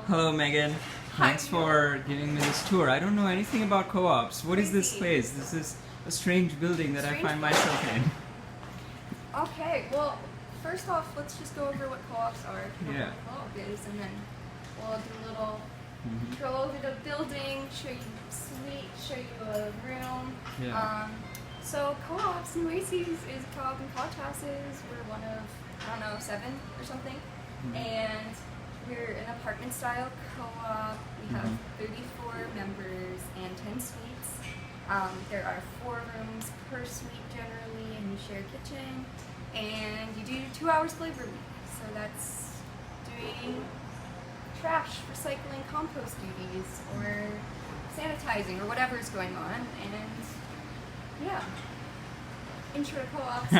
Hello, Megan. Thanks for giving me this tour. I don't know anything about co-ops. What is this place? This is a strange building that I find myself in. Okay, well, first off, let's just go over what co-ops are. Yeah. What co-op is, and then we'll do a little go over the building, show you suite, show you a room. Yeah. So co-ops, Nueces is co-op in college houses. We're one of, I don't know, 7 or something. And we're an apartment style co-op. We have 34 members and 10 suites. There are 4 rooms per suite generally, and you share a kitchen. And you do 2 hours labor week. So that's doing trash, recycling, compost duties, or sanitizing, or whatever's going on. And yeah, intro to co-ops.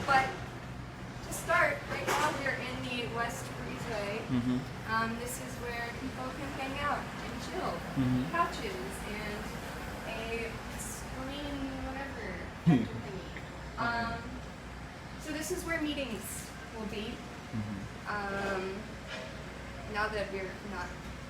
But to start, right now we're in the West Breezeway. This is where people can hang out and chill. Couches and a screen, whatever. So this is where meetings will be. Now that we're not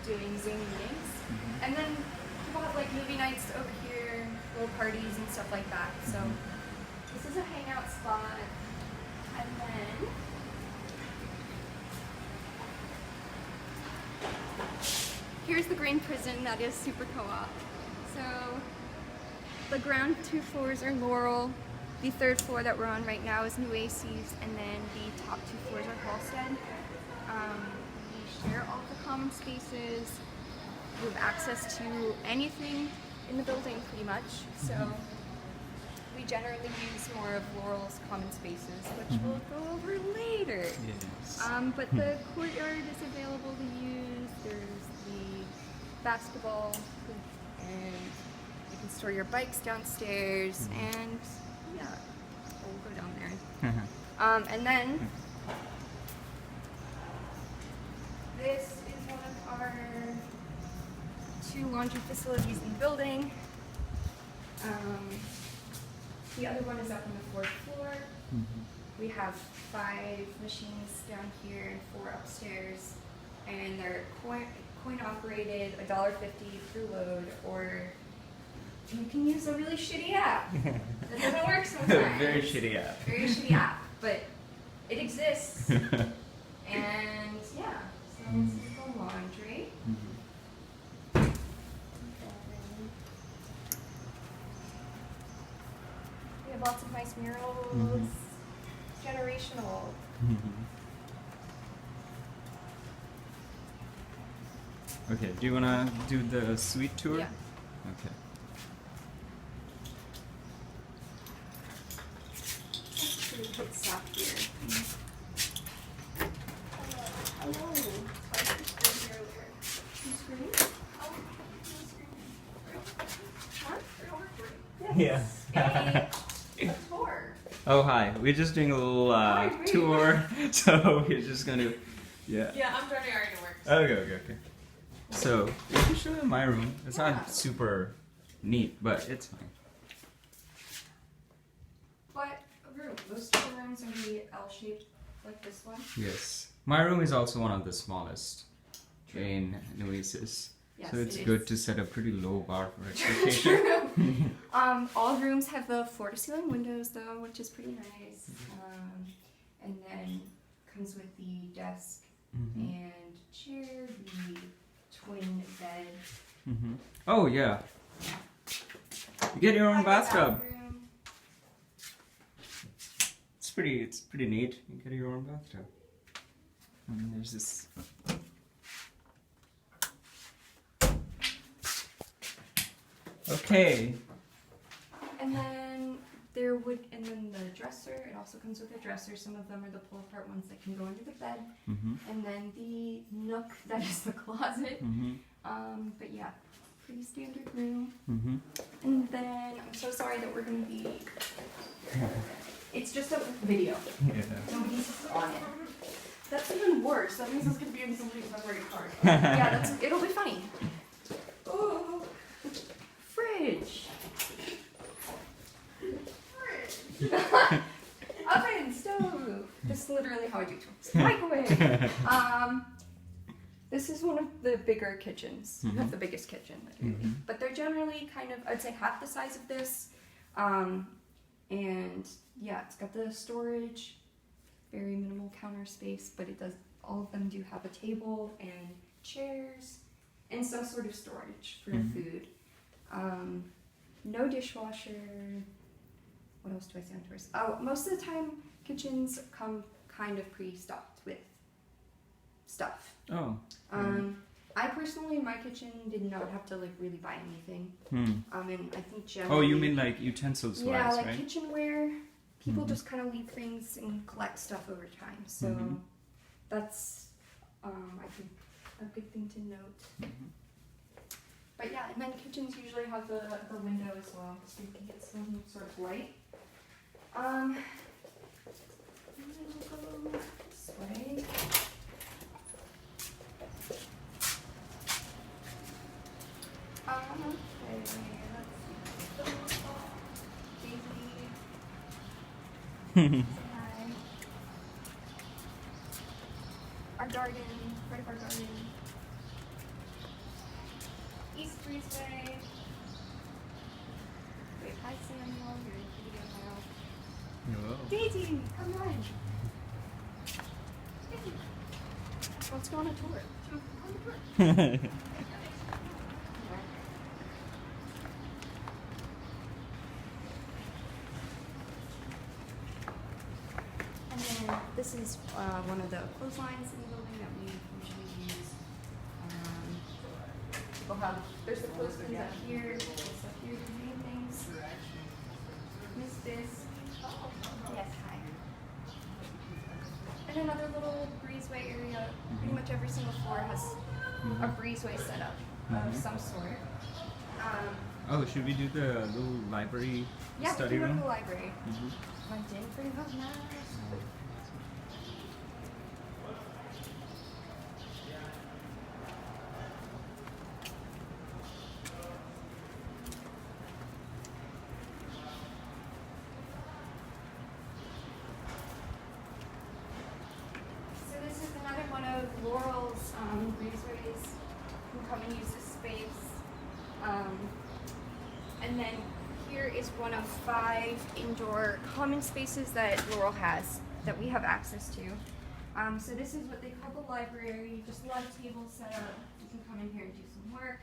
doing Zoom meetings. And then people have like movie nights over here, little parties and stuff like that. So this is a hangout spot. And then here's the Green Prison. That is super co-op. So the ground 2 floors are Laurel. The 3rd floor that we're on right now is Nueces, and then the top 2 floors are Halstead. We share all the common spaces. We have access to anything in the building pretty much. So we generally use more of Laurel's common spaces, which we'll go over later. Yes. But the courtyard is available to use. There's the basketball hoop, and you can store your bikes downstairs, and yeah, we'll go down there. And then this is one of our 2 laundry facilities in the building. The other one is up on the 4th floor. We have 5 machines down here and 4 upstairs, and they're coin operated, $1.50 per load, or you can use a really shitty app. That doesn't work sometimes. Very shitty app. Very shitty app, but it exists. And yeah, so this is the laundry. We have lots of nice murals. Generational. Okay, do you want to do the suite tour? Yeah. Okay. Put stop here. Hello. I was screen earlier. You screen? Oh, yes. Yeah. A tour. Oh, hi. We're just doing a little tour, so we're just going to, Yeah, I'm driving already to work. Okay. So, you can show them my room. It's not super neat, but it's fine. What room? Those 2 rooms are the L-shaped, like this one? Yes. My room is also one of the smallest in Nueces. Yes, So it's it good is. to set a pretty low bar for expectation. All rooms have the floor-to-ceiling windows, though, which is pretty nice. And then comes with the desk and chair, the twin bed. Oh, yeah. You get your own bathtub. Bathroom. It's pretty neat. You get your own bathtub. And there's this. Okay. And then the dresser. It also comes with a dresser. Some of them are the pull-apart ones that can go under the bed. And then the nook that is the closet. But yeah, pretty standard room. And then I'm so sorry that we're gonna be. It's just a video. Yeah. Nobody's on it. That's even worse. That means it's going to be in somebody's memory card. Yeah, it'll be funny. Oh, fridge. Oven, stove. This is literally how I do tours. Microwave. This is one of the bigger kitchens, not the biggest kitchen, literally. But they're generally kind of, I'd say, half the size of this. And yeah, it's got the storage, very minimal counter space, but it does, all of them do have a table and chairs and some sort of storage for food. No dishwasher. What else do I say on tours? Oh, most of the time kitchens come kind of pre-stocked with stuff. Oh. I personally, in my kitchen, did not have to like really buy anything. And I think generally. Oh, you mean like utensils wise, yeah, like right? kitchenware. People just kind of leave things and collect stuff over time. So that's, I think, a good thing to note. But yeah, and then kitchens usually have the window as well, so you can get some sort of light. And then we'll go this way. Okay, let's see. Daisy. Hi. Our garden, part of our garden. East Breezeway. Wait, hi Samuel, you're in video now. Hello. Daisy, come on. Daisy. Let's go on a tour. Go on a tour. And then this is one of the clotheslines in the building that we usually use. People have, there's the clothespins up here, there's up here, the main things. Miss this. Yes, hi. And another little breezeway area. Pretty much every single floor has a breezeway setup of some sort. Oh, should we do the little library Yeah, study we can go room? to the library. Went in pretty much nice. So this is another one of Laurel's breezeways. You can come and use this space. And then here is one of 5 indoor common spaces that Laurel has that we have access to. So this is what they call the library, just a lot of tables set up. You can come in here and do some work.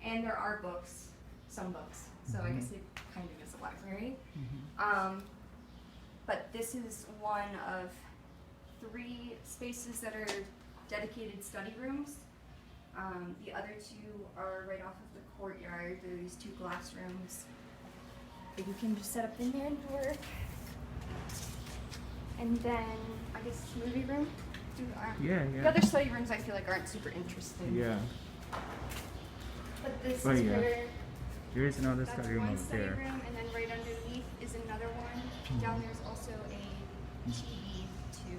And there are books, some books. So I guess it kind of is a library. But this is one of 3 spaces that are dedicated study rooms. The other 2 are right off of the courtyard. There are these 2 glass rooms that you can just set up in there and work. And then, I guess, movie room. Yeah, The yeah. other study rooms I feel like aren't super interesting. Yeah. But this Oh, is yeah. where There is another that's study room one over study there. room, and then right underneath is another one. Down there's also a TV too.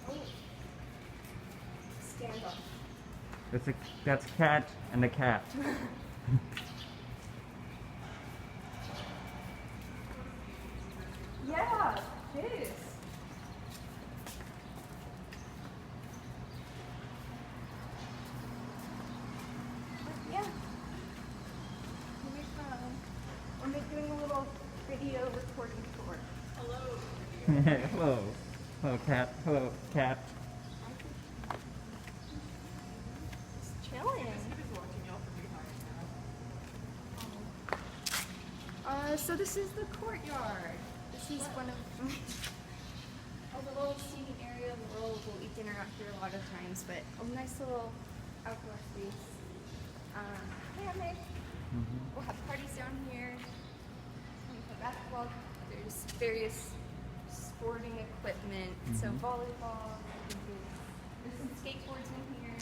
Oh. Stand up. That's a cat and a cat. Yeah, it is. Yeah. We're doing a little video recording tour. Hello. Hello, cat. Hello, cat. Just chilling. So this is the courtyard. This is one of a little seating area. We'll eat dinner out here a lot of times, but a nice little outdoor space. Hammock. We'll have parties down here. We play basketball. There's various sporting equipment. So volleyball. There's some skateboards in here.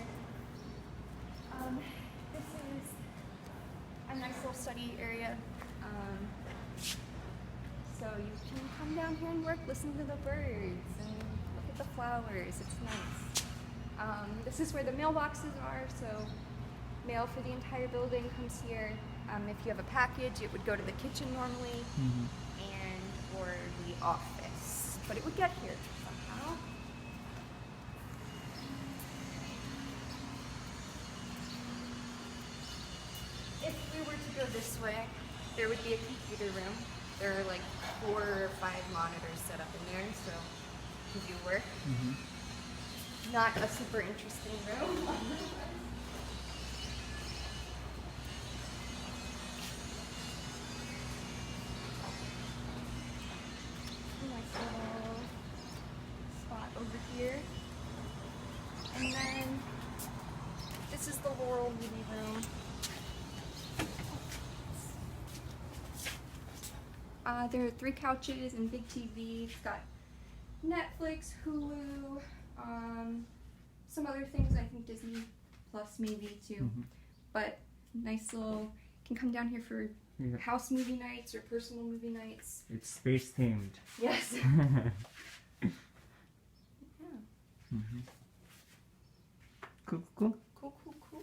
This is a nice little study area. So you can come down here and work, listen to the birds, and look at the flowers. It's nice. This is where the mailboxes are, so mail for the entire building comes here. If you have a package, it would go to the kitchen normally, and or the office, but it would get here somehow. If we were to go this way, there would be a computer room. There are like 4 or 5 monitors set up in there, so you can do work. Not a super interesting room. Nice little spot over here. And then this is the Laurel movie room. There are 3 couches and big TV. It's got Netflix, Hulu, some other things, I think Disney Plus maybe too. But nice little, can come down here for house movie nights or personal movie nights. It's space themed. Yes. Cool, cool. Cool, cool, cool.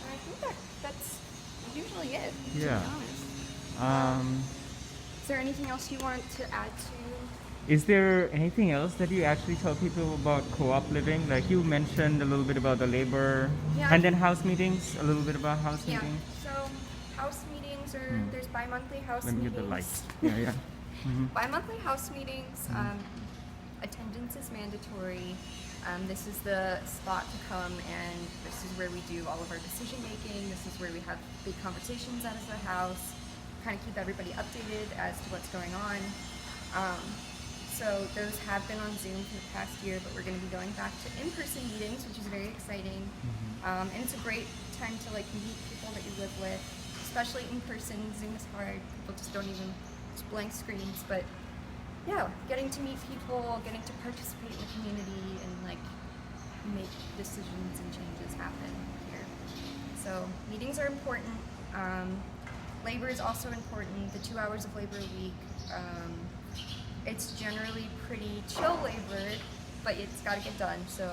I think that's usually it, to be honest. Is there anything else you want to add to? Is there anything else that you actually tell people about co-op living? Like you mentioned a little bit about the labor, and then house meetings, a little bit about house meetings. So house meetings are, there's bi-monthly house Let me meetings. get the lights. Yeah. Bi-monthly house meetings, attendance is mandatory. This is the spot to come, and this is where we do all of our decision making. This is where we have big conversations as a house, kind of keep everybody updated as to what's going on. So those have been on Zoom for the past year, but we're going to be going back to in-person meetings, which is very exciting. And it's a great time to like meet people that you live with, especially in person. Zoom is hard. People just don't even, it's blank screens. But yeah, getting to meet people, getting to participate in the community, and like make decisions and changes happen here. So meetings are important. Labor is also important. The 2 hours of labor a week. It's generally pretty chill labor, but it's got to get done. So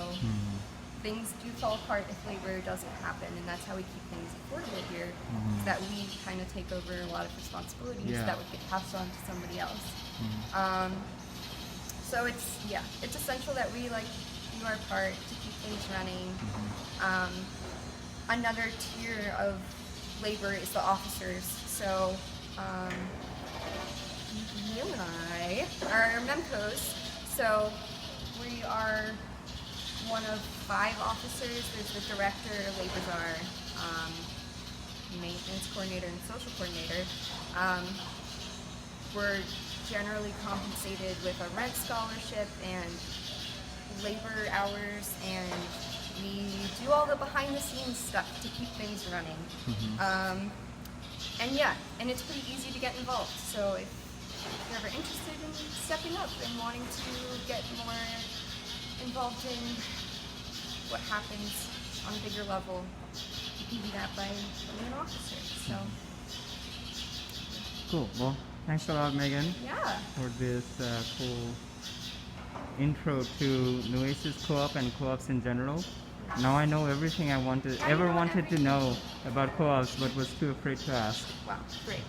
things do fall apart if labor doesn't happen, and that's how we keep things affordable here. Is that we kind of take over a lot of responsibilities that would get passed on to somebody else. So it's essential that we like do our part to keep things running. Another tier of labor is the officers. So you and I are MEMCOs, so we are one of 5 officers. There's the director, labor czar, maintenance coordinator, and social coordinator. We're generally compensated with a rent scholarship and labor hours, and we do all the behind-the-scenes stuff to keep things running. And it's pretty easy to get involved. So if you're ever interested in stepping up and wanting to get more involved in what happens on a bigger level, you can do that by being an officer. So Cool. Well, thanks a lot, Megan, for this cool intro to Nueces Co-op and co-ops in general. Now I know everything I ever wanted to know about co-ops, but was too afraid to ask. wow, great.